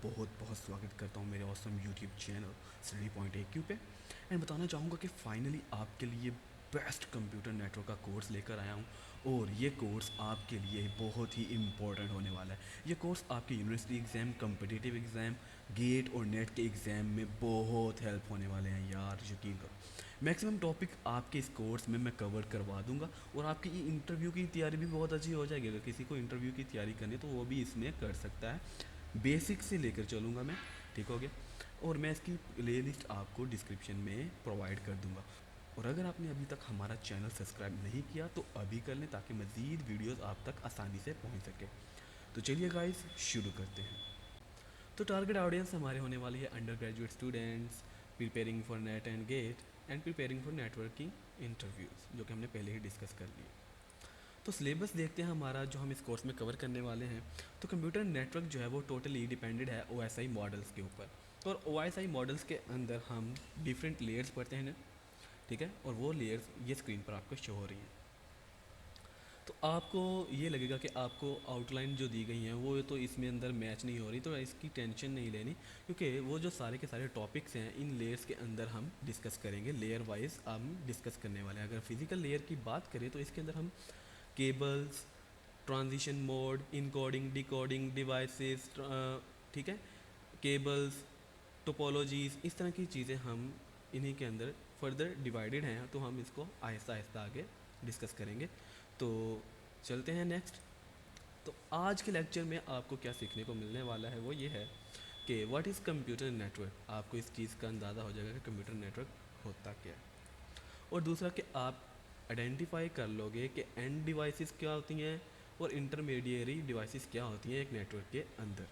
बहुत बहुत स्वागत करता हूँ मेरे awesome YouTube channel study point AQ पे। एंड बताना चाहूँगा कि फाइनली आपके लिए बेस्ट कंप्यूटर नेटवर्क का कोर्स लेकर आया हूँ और ये कोर्स आपके लिए बहुत ही इम्पोर्टेंट होने वाला है। ये कोर्स आपके university exam, competitive exam, GATE और नेट के एग्ज़ाम में बहुत हेल्प होने वाले हैं यार, यकीन करो। मैक्सिमम टॉपिक आपके इस कोर्स में मैं कवर करवा दूंगा और आपकी ये इंटरव्यू की तैयारी भी बहुत अच्छी हो जाएगी। अगर किसी को इंटरव्यू की तैयारी करनी है तो वो भी इसमें कर सकता है। बेसिक से लेकर चलूँगा मैं, ठीक हो गया। और मैं इसकी प्ले लिस्ट आपको डिस्क्रिप्शन में प्रोवाइड कर दूँगा। और अगर आपने अभी तक हमारा चैनल सब्सक्राइब नहीं किया तो अभी कर लें ताकि मज़ीद वीडियोज़ आप तक आसानी से पहुँच सके। तो चलिए गाइस शुरू करते हैं। तो टारगेट ऑडियंस हमारे होने वाली है undergraduate students preparing for NET and GATE and preparing for networking interviews, जो कि हमने पहले ही डिस्कस कर लिए। तो सिलेबस देखते हैं हमारा जो हम इस कोर्स में कवर करने वाले हैं। तो कंप्यूटर नेटवर्क जो है वो टोटली डिपेंडेड है OSI मॉडल्स के ऊपर। तो और OSI मॉडल्स के अंदर हम डिफरेंट लेयर्स पढ़ते हैं ना, ठीक है। और वो लेयर्स ये स्क्रीन पर आपको शो हो रही हैं। तो आपको ये लगेगा कि आपको आउटलाइन जो दी गई हैं वो तो इसमें अंदर मैच नहीं हो रही, तो इसकी टेंशन नहीं लेनी, क्योंकि वो जो सारे के सारे टॉपिक्स हैं इन लेयर्स के अंदर हम डिस्कस करेंगे। लेयर वाइज हम डिस्कस करने वाले हैं। अगर फिजिकल लेयर की बात करें तो इसके अंदर हम cables, transition mode, encoding, decoding, devices, ठीक है, केबल्स, टोपोलॉजीज़, इस तरह की चीज़ें हम इन्हीं के अंदर फर्दर डिवाइडेड हैं, तो हम इसको आहिस्ता आहिस्ता आगे डिस्कस करेंगे। तो चलते हैं नेक्स्ट। तो आज के लेक्चर में आपको क्या सीखने को मिलने वाला है वो ये है कि व्हाट इज़ कंप्यूटर नेटवर्क। आपको इस चीज़ का अंदाज़ा हो जाएगा कि कंप्यूटर नेटवर्क होता क्या है। और दूसरा कि आप आइडेंटिफाई कर लोगे कि एंड डिवाइसेस क्या होती हैं और इंटरमीडिएरी डिवाइसेस क्या होती हैं एक नेटवर्क के अंदर।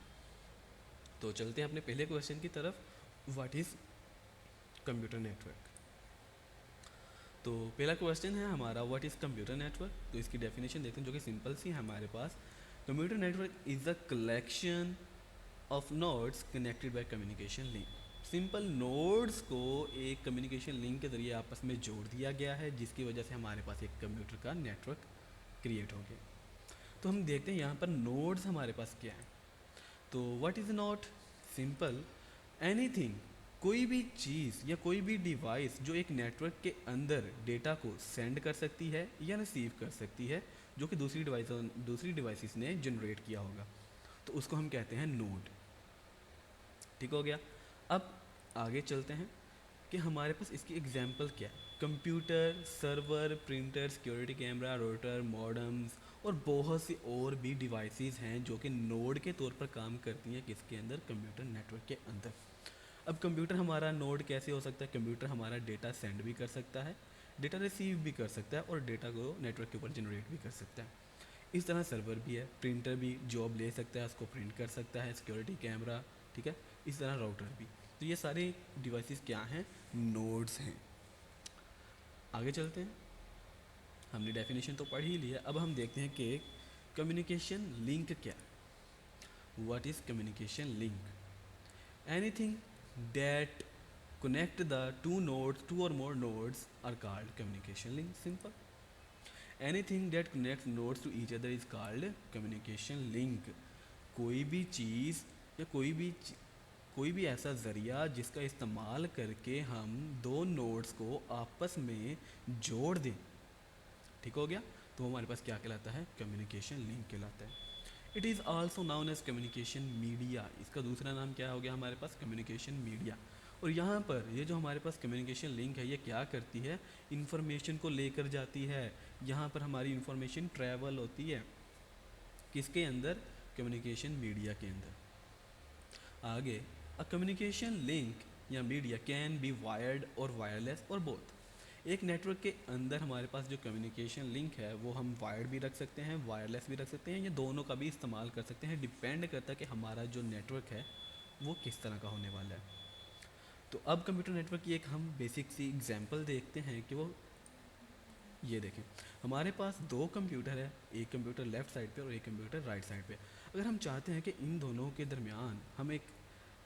तो चलते हैं अपने पहले क्वेश्चन की तरफ, व्हाट इज़ कंप्यूटर नेटवर्क। तो पहला क्वेश्चन है हमारा, व्हाट इज़ कंप्यूटर नेटवर्क। तो इसकी डेफिनेशन देखते हैं जो कि सिंपल सी है हमारे पास। Computer network is a collection of nodes connected by communication link. Simple nodes को एक कम्युनिकेशन लिंक के ज़रिए आपस में जोड़ दिया गया है, जिसकी वजह से हमारे पास एक कंप्यूटर का नेटवर्क क्रिएट हो गया। तो हम देखते हैं यहाँ पर नोड्स हमारे पास क्या है। तो what is node? Simple, anything, कोई भी चीज़ या कोई भी डिवाइस जो एक नेटवर्क के अंदर डेटा को सेंड कर सकती है या रिसीव कर सकती है, जो कि दूसरी डिवाइसेस ने जनरेट किया होगा, तो उसको हम कहते हैं नोड। ठीक हो गया। अब आगे चलते हैं कि हमारे पास इसकी एग्जांपल क्या है। Computer, server, printer, security camera, rotor, modems और बहुत सी और भी डिवाइसेस हैं जो कि नोड के तौर पर काम करती हैं किसके अंदर, कंप्यूटर नेटवर्क के अंदर। अब कंप्यूटर हमारा नोड कैसे हो सकता है? कंप्यूटर हमारा डेटा सेंड भी कर सकता है, डेटा रिसीव भी कर सकता है और डेटा को नेटवर्क के ऊपर जनरेट भी कर सकता है। इस तरह सर्वर भी है, प्रिंटर भी जॉब ले सकता है, उसको प्रिंट कर सकता है, सिक्योरिटी कैमरा, ठीक है। इस तरह राउटर भी। तो ये सारे डिवाइसेस क्या हैं? नोड्स हैं। आगे चलते हैं। हमने डेफिनेशन तो पढ़ ही लिया, अब हम देखते हैं कि कम्युनिकेशन लिंक क्या है। What is communication link? Anything that connect the two or more nodes are called communication link. Simple. Anything that connects nodes to each other is called communication link. कोई भी चीज़ या कोई भी ऐसा ज़रिया जिसका इस्तेमाल करके हम दो नोड्स को आपस में जोड़ दें, ठीक हो गया, तो हमारे पास क्या कहलाता है? कम्युनिकेशन लिंक कहलाता है। It is also known as communication media. इसका दूसरा नाम क्या हो गया हमारे पास? Communication media. और यहाँ पर ये जो हमारे पास कम्युनिकेशन लिंक है ये क्या करती है? इंफॉर्मेशन को लेकर जाती है। यहाँ पर हमारी इंफॉर्मेशन ट्रैवल होती है किसके अंदर? कम्युनिकेशन मीडिया के अंदर। आगे, अ कम्युनिकेशन लिंक या मीडिया कैन बी वायर्ड और वायरलेस और बोथ। एक नेटवर्क के अंदर हमारे पास जो कम्युनिकेशन लिंक है वो हम वायर्ड भी रख सकते हैं, वायरलेस भी रख सकते हैं, ये दोनों का भी इस्तेमाल कर सकते हैं। डिपेंड करता है कि हमारा जो नेटवर्क है वो किस तरह का होने वाला है। तो अब कंप्यूटर नेटवर्क की एक हम बेसिक सी एग्जांपल देखते हैं कि वो, ये देखें, हमारे पास दो कंप्यूटर है, एक कंप्यूटर लेफ़्ट साइड पे और एक कंप्यूटर राइट साइड पे। अगर हम चाहते हैं कि इन दोनों के दरमियान हम एक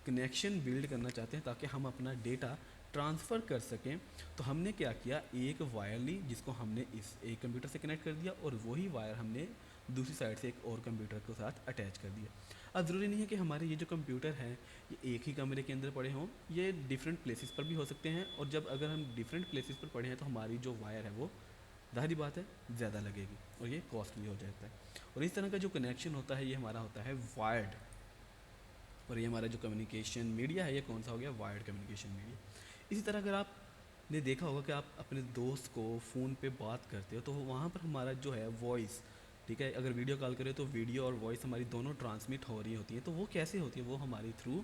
कनेक्शन बिल्ड करना चाहते हैं ताकि हम अपना डेटा ट्रांसफ़र कर सकें, तो हमने क्या किया, एक वायर ली जिसको हमने इस एक कंप्यूटर से कनेक्ट कर दिया और वही वायर हमने दूसरी साइड से एक और कंप्यूटर के साथ अटैच कर दिया। अब ज़रूरी नहीं है कि हमारे ये जो कंप्यूटर है ये एक ही कमरे के अंदर पड़े हों, ये डिफरेंट प्लेसेस पर भी हो सकते हैं। और जब अगर हम डिफरेंट प्लेसेस पर पड़े हैं तो हमारी जो वायर है वो ज़ाहिर बात है ज़्यादा लगेगी और ये कॉस्टली हो जाता है। और इस तरह का जो कनेक्शन होता है ये हमारा होता है वायर्ड। और ये हमारा जो कम्युनिकेशन मीडिया है ये कौन सा हो गया, वायर्ड कम्युनिकेशन मीडिया। इसी तरह अगर आपने देखा होगा कि आप अपने दोस्त को फ़ोन पे बात करते हो तो वहाँ पर हमारा जो है वॉइस, ठीक है, अगर वीडियो कॉल करें तो वीडियो और वॉइस हमारी दोनों ट्रांसमिट हो रही होती हैं। तो वो कैसे होती है, वो हमारी थ्रू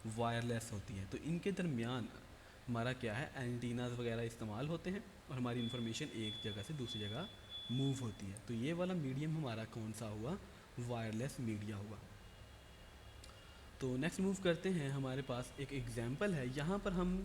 वायरलेस होती है। तो इनके दरमियान हमारा क्या है, एंटीनाज वगैरह इस्तेमाल होते हैं और हमारी इन्फॉर्मेशन एक जगह से दूसरी जगह मूव होती है। तो ये वाला मीडियम हमारा कौन सा हुआ, वायरलेस मीडिया हुआ। तो नेक्स्ट मूव करते हैं, हमारे पास एक एग्जांपल है। यहाँ पर हम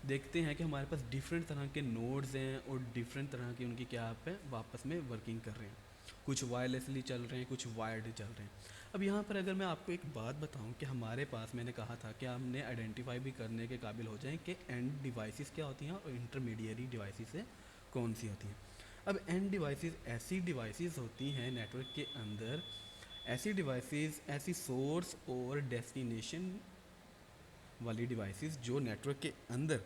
देखते हैं कि हमारे पास डिफरेंट तरह के नोड्स हैं और डिफरेंट तरह की उनकी क्या पे वापस में वर्किंग कर रहे हैं। कुछ वायरलेसली चल रहे हैं, कुछ वायर्ड चल रहे हैं। अब यहाँ पर अगर मैं आपको एक बात बताऊँ कि हमारे पास, मैंने कहा था कि हमने आइडेंटिफाई भी करने के काबिल हो जाएं कि एंड डिवाइसेस क्या होती हैं और इंटरमीडियरी डिवाइसेस है कौन सी होती हैं। अब एंड डिवाइसेस ऐसी डिवाइसेस होती हैं नेटवर्क के अंदर, ऐसी डिवाइसेस, ऐसी सोर्स और डेस्टिनेशन वाली डिवाइसेस जो नेटवर्क के अंदर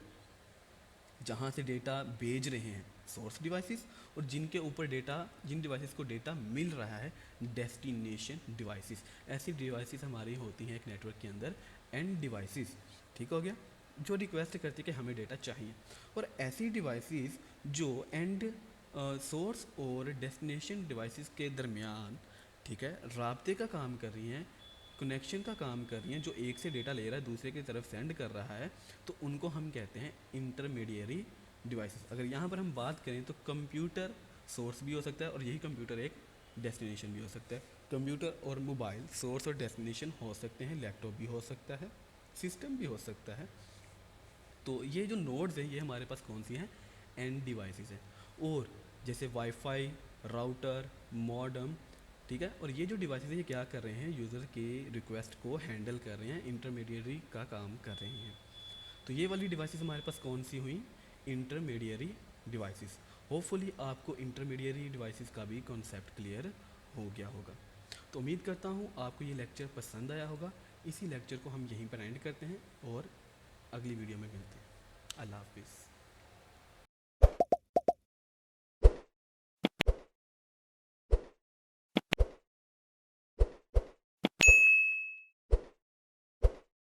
जहाँ से डेटा भेज रहे हैं सोर्स डिवाइसेस, और जिनके ऊपर डेटा, जिन डिवाइसेस को डेटा मिल रहा है डेस्टिनेशन डिवाइसेस। ऐसी डिवाइसेस हमारी होती हैं एक नेटवर्क के अंदर एंड डिवाइसेस, ठीक हो गया, जो रिक्वेस्ट करती है कि हमें डेटा चाहिए। और ऐसी डिवाइसेस जो एंड सोर्स और डेस्टिनेशन डिवाइसेस के दरमियान, ठीक है, राब्ते का काम कर रही हैं, कनेक्शन का काम कर रही हैं, जो एक से डेटा ले रहा है दूसरे की तरफ सेंड कर रहा है, तो उनको हम कहते हैं इंटरमीडियरी डिवाइसेस। अगर यहाँ पर हम बात करें तो कंप्यूटर सोर्स भी हो सकता है और यही कंप्यूटर एक डेस्टिनेशन भी हो सकता है। कंप्यूटर और मोबाइल सोर्स और डेस्टिनेशन हो सकते हैं, लैपटॉप भी हो सकता है, सिस्टम भी हो सकता है। तो ये जो नोड्स हैं ये हमारे पास कौन सी हैं, एंड डिवाइसेस हैं। और जैसे वाईफाई, राउटर, मॉडम, ठीक है, और ये जो डिवाइसेस हैं ये क्या कर रहे हैं, यूज़र के रिक्वेस्ट को हैंडल कर रहे हैं, इंटरमीडियरी का काम कर रही हैं। तो ये वाली डिवाइसेस हमारे पास कौन सी हुई, इंटरमीडियरी डिवाइसेस। होपफुली आपको इंटरमीडियरी डिवाइसेस का भी कॉन्सेप्ट क्लियर हो गया होगा। तो उम्मीद करता हूँ आपको ये लेक्चर पसंद आया होगा। इसी लेक्चर को हम यहीं पर एंड करते हैं और अगली वीडियो में मिलते हैं। अल्लाह हाफिज़।